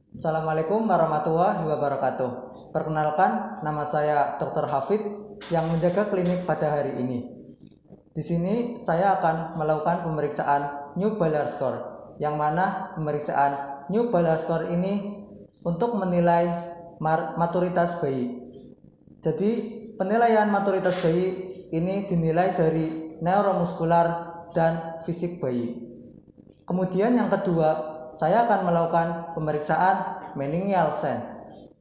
Assalamualaikum warahmatullahi wabarakatuh. Perkenalkan, nama saya Dr. Hafid yang menjaga klinik pada hari ini. Di sini saya akan melakukan pemeriksaan New Balar Score, yang mana pemeriksaan New Balar Score ini untuk menilai maturitas bayi. Jadi penilaian maturitas bayi ini dinilai dari neuromuskular dan fisik bayi. Kemudian yang kedua, saya akan melakukan pemeriksaan Meiningen-Nielsen,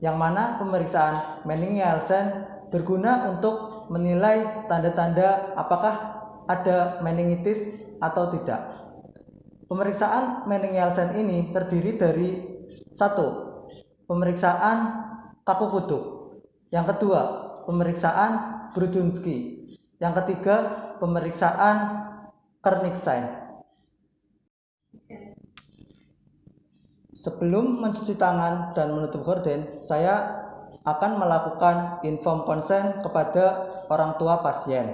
yang mana pemeriksaan Meiningen-Nielsen berguna untuk menilai tanda-tanda apakah ada meningitis atau tidak. Pemeriksaan Meiningen-Nielsen ini terdiri dari satu, pemeriksaan kaku kutub. Yang kedua, pemeriksaan Brudzinski. Yang ketiga, pemeriksaan Kerniksen. Sebelum mencuci tangan dan menutup gorden, saya akan melakukan inform consent kepada orang tua pasien.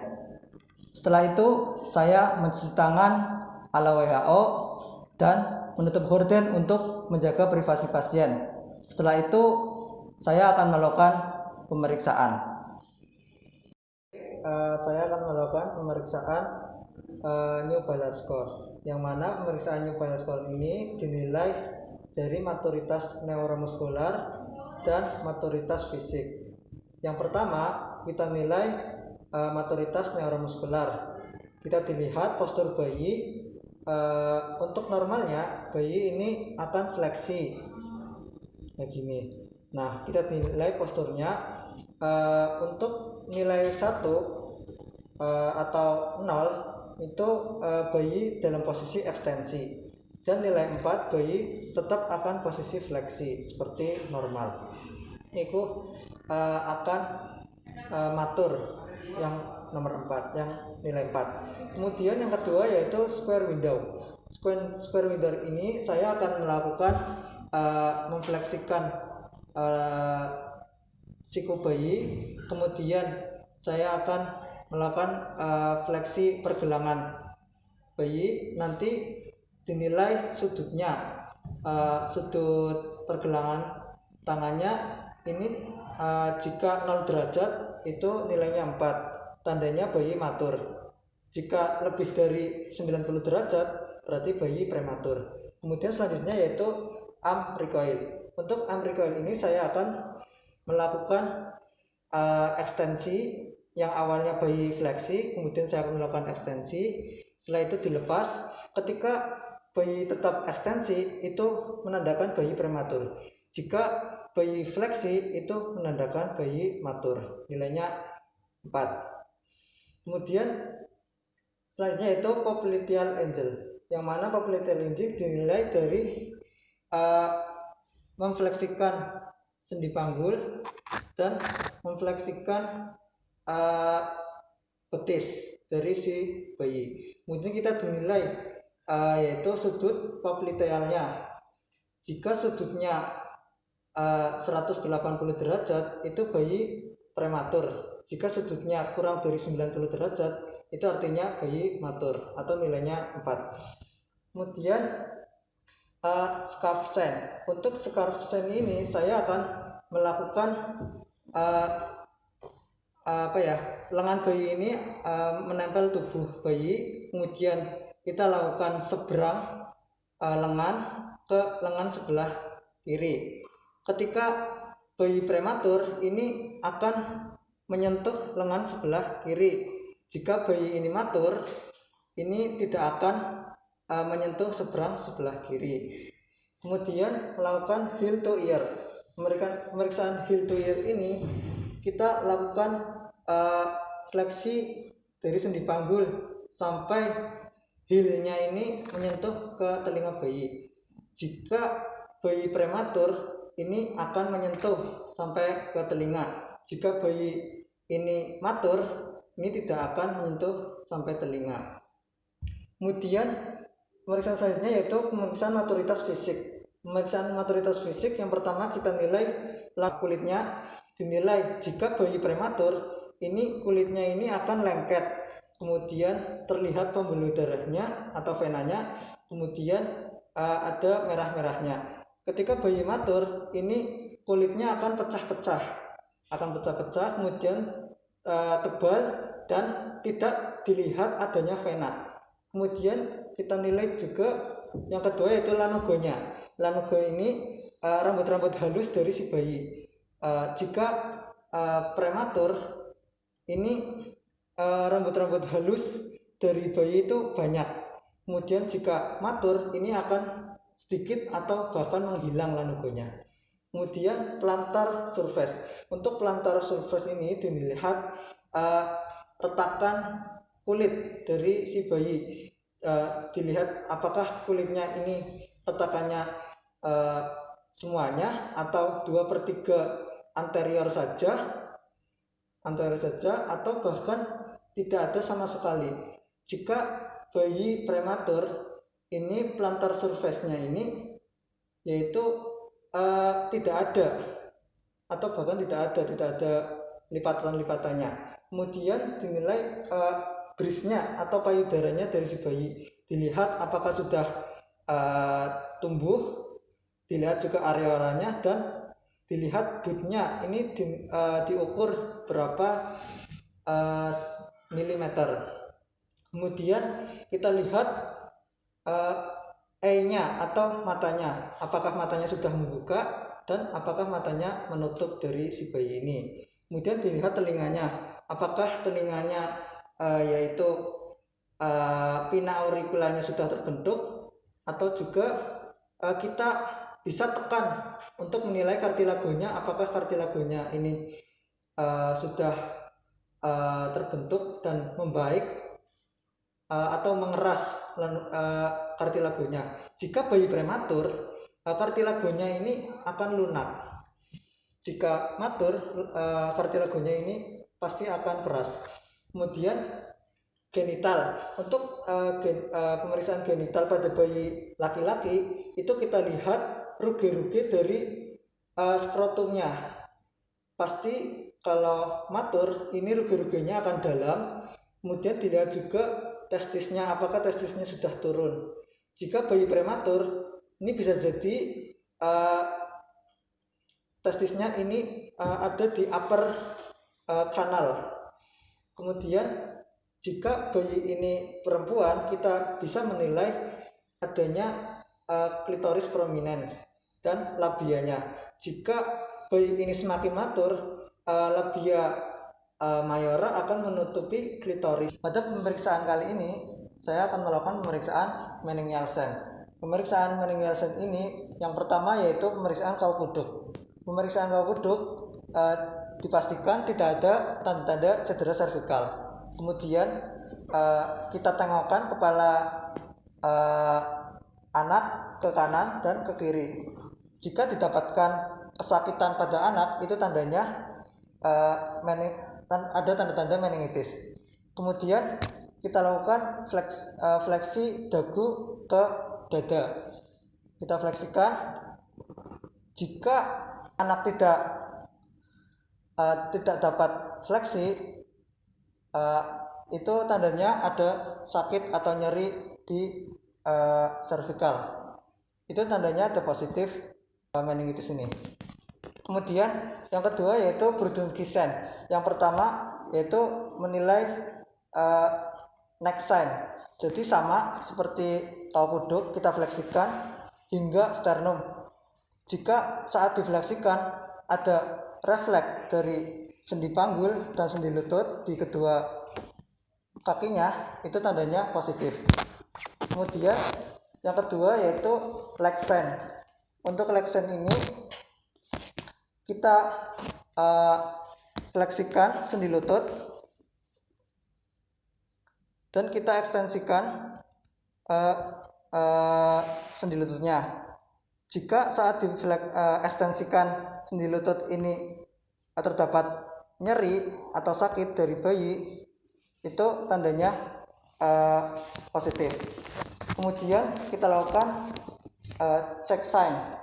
Setelah itu, saya mencuci tangan ala WHO dan menutup gorden untuk menjaga privasi pasien. Setelah itu, saya akan melakukan pemeriksaan. Saya akan melakukan pemeriksaan New Balar Score, yang mana pemeriksaan New Balar Score ini dinilai dari maturitas neuromuskular dan maturitas fisik. Yang pertama, kita nilai maturitas neuromuskular. Kita dilihat postur bayi. Untuk normalnya bayi ini akan fleksi kayak gini. Nah, kita nilai posturnya. Untuk nilai 1 atau 0 itu bayi dalam posisi ekstensi, dan nilai 4 bayi tetap akan posisi fleksi seperti normal. Itu akan matur yang nomor 4, yang nilai 4. Kemudian yang kedua yaitu square window. Square window ini saya akan melakukan memfleksikan siku bayi, kemudian saya akan melakukan fleksi pergelangan bayi. Nanti dinilai sudutnya, sudut pergelangan tangannya ini jika 0 derajat itu nilainya 4, tandanya bayi matur. Jika lebih dari 90 derajat berarti bayi prematur. Kemudian selanjutnya yaitu arm recoil. Untuk arm recoil ini saya akan melakukan ekstensi. Yang awalnya bayi fleksi, kemudian saya akan melakukan ekstensi. Setelah itu dilepas. Ketika bayi tetap ekstensi itu menandakan bayi prematur. Jika bayi fleksi itu menandakan bayi matur, nilainya 4. Kemudian selanjutnya itu popliteal angle, yang mana popliteal angle dinilai dari memfleksikan sendi panggul dan memfleksikan betis dari si bayi. Kemudian kita dinilai yaitu sudut poplitealnya. Jika sudutnya 180 derajat itu bayi prematur. Jika sudutnya kurang dari 90 derajat itu artinya bayi matur atau nilainya 4. Kemudian scarf sand. Untuk scarf sand ini saya akan melakukan lengan bayi ini menempel tubuh bayi, kemudian kita lakukan seberang lengan ke lengan sebelah kiri. Ketika bayi prematur ini akan menyentuh lengan sebelah kiri. Jika bayi ini matur, ini tidak akan menyentuh seberang sebelah kiri. Kemudian melakukan heel to ear. Pemeriksaan heel to ear ini kita lakukan fleksi dari sendi panggul sampai heelnya ini menyentuh ke telinga bayi. Jika bayi prematur ini akan menyentuh sampai ke telinga. Jika bayi ini matur ini tidak akan menyentuh sampai telinga. Kemudian pemeriksaan selanjutnya yaitu pemeriksaan maturitas fisik. Pemeriksaan maturitas fisik yang pertama kita nilai kulitnya. Dinilai jika bayi prematur ini kulitnya ini akan lengket, kemudian terlihat pembuluh darahnya atau venanya, kemudian ada merah-merahnya. ketika bayi matur ini kulitnya akan pecah-pecah, kemudian tebal dan tidak dilihat adanya vena. Kemudian kita nilai juga yang kedua yaitu lanugonya. Lanugo ini rambut-rambut halus dari si bayi. Jika prematur ini rambut-rambut halus dari bayi itu banyak. Kemudian jika matur ini akan sedikit atau bahkan menghilang lanugonya. Kemudian plantar surface. Untuk plantar surface ini dilihat retakan kulit dari si bayi. Dilihat apakah kulitnya ini retakannya semuanya atau 2/3 anterior saja atau bahkan tidak ada sama sekali. Jika bayi prematur ini plantar surface-nya ini yaitu tidak ada atau bahkan tidak ada lipatan-lipatannya. Kemudian dinilai brisnya atau payudaranya dari si bayi, dilihat apakah sudah tumbuh, dilihat juga areolanya dan dilihat bootnya ini diukur berapa milimeter. Kemudian kita lihat eye-nya atau matanya, apakah matanya sudah membuka dan apakah matanya menutup dari si bayi ini. Kemudian dilihat telinganya, apakah telinganya yaitu pina auriculanya sudah terbentuk, atau juga kita bisa tekan untuk menilai kartilagonya, apakah kartilagonya ini sudah terbentuk dan membaik atau mengeras kartilagonya. Jika bayi prematur, kartilagonya ini akan lunak. Jika matur, kartilagonya ini pasti akan keras. Kemudian genital. Untuk pemeriksaan genital pada bayi laki-laki itu kita lihat ruge-ruge dari skrotumnya. Pasti kalau matur ini ruge-rugenya akan dalam. Kemudian dilihat juga testisnya, apakah testisnya sudah turun. Jika bayi prematur ini bisa jadi testisnya ini ada di upper kanal. Kemudian jika bayi ini perempuan, kita bisa menilai adanya klitoris prominens dan labianya. Jika bayi ini semakin matur, labia mayora akan menutupi klitoris. Pada pemeriksaan kali ini saya akan melakukan pemeriksaan Mening-Nielsen. Pemeriksaan Mening-Nielsen ini yang pertama yaitu pemeriksaan Kaupuduk. Pemeriksaan Kaupuduk dipastikan tidak ada tanda-tanda cedera servikal. Kemudian kita tengokkan kepala anak ke kanan dan ke kiri. Jika didapatkan kesakitan pada anak, itu tandanya ada tanda-tanda meningitis. Kemudian kita lakukan fleksi dagu ke dada. Kita fleksikan. Jika anak tidak dapat fleksi, itu tandanya ada sakit atau nyeri di servikal. Itu tandanya ada positif meningitis ini. Kemudian yang kedua yaitu Burdunghisen. Yang pertama yaitu menilai neck sign. Jadi sama seperti Kaupuduk, kita fleksikan hingga sternum. Jika saat difleksikan ada refleks dari sendi panggul dan sendi lutut di kedua kakinya, itu tandanya positif. Kemudian yang kedua yaitu leg sign. Untuk leg sign ini kita fleksikan sendi lutut dan kita ekstensikan sendi lututnya. Jika saat diekstensikan sendi lutut ini terdapat nyeri atau sakit dari bayi, itu tandanya positif. Kemudian kita lakukan check sign.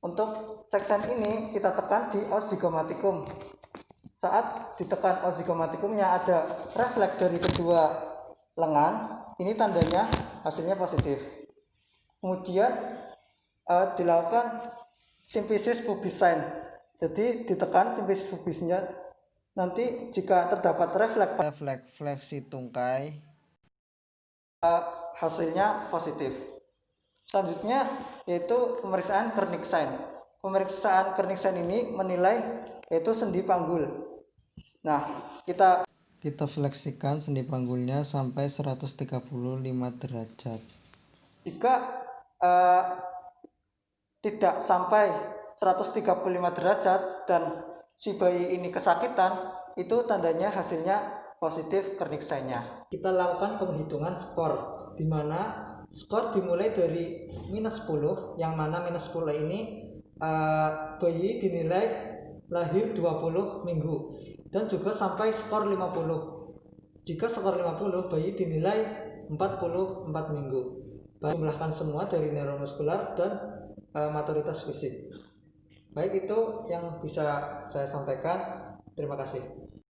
Untuk check sign ini kita tekan di os zygomatikum. Saat ditekan os zygomatikumnya ada refleks dari kedua lengan, ini tandanya hasilnya positif. Kemudian dilakukan simfisis pubis sign. Jadi ditekan simfisis pubisnya, nanti jika terdapat refleksi tungkai, hasilnya positif. Selanjutnya yaitu pemeriksaan Kernig sign. Pemeriksaan Kernig sign ini menilai yaitu sendi panggul. Nah, kita fleksikan sendi panggulnya sampai 135 derajat. Jika tidak sampai 135 derajat dan si bayi ini kesakitan, itu tandanya hasilnya positif Kernig sign-nya. Kita lakukan penghitungan skor, di mana skor dimulai dari -10, yang mana -10 ini bayi dinilai lahir 20 minggu, dan juga sampai skor 50. Jika skor 50, bayi dinilai 44 minggu. Jumlahkan semua dari neuromuskular dan maturitas fisik. Baik, itu yang bisa saya sampaikan. Terima kasih.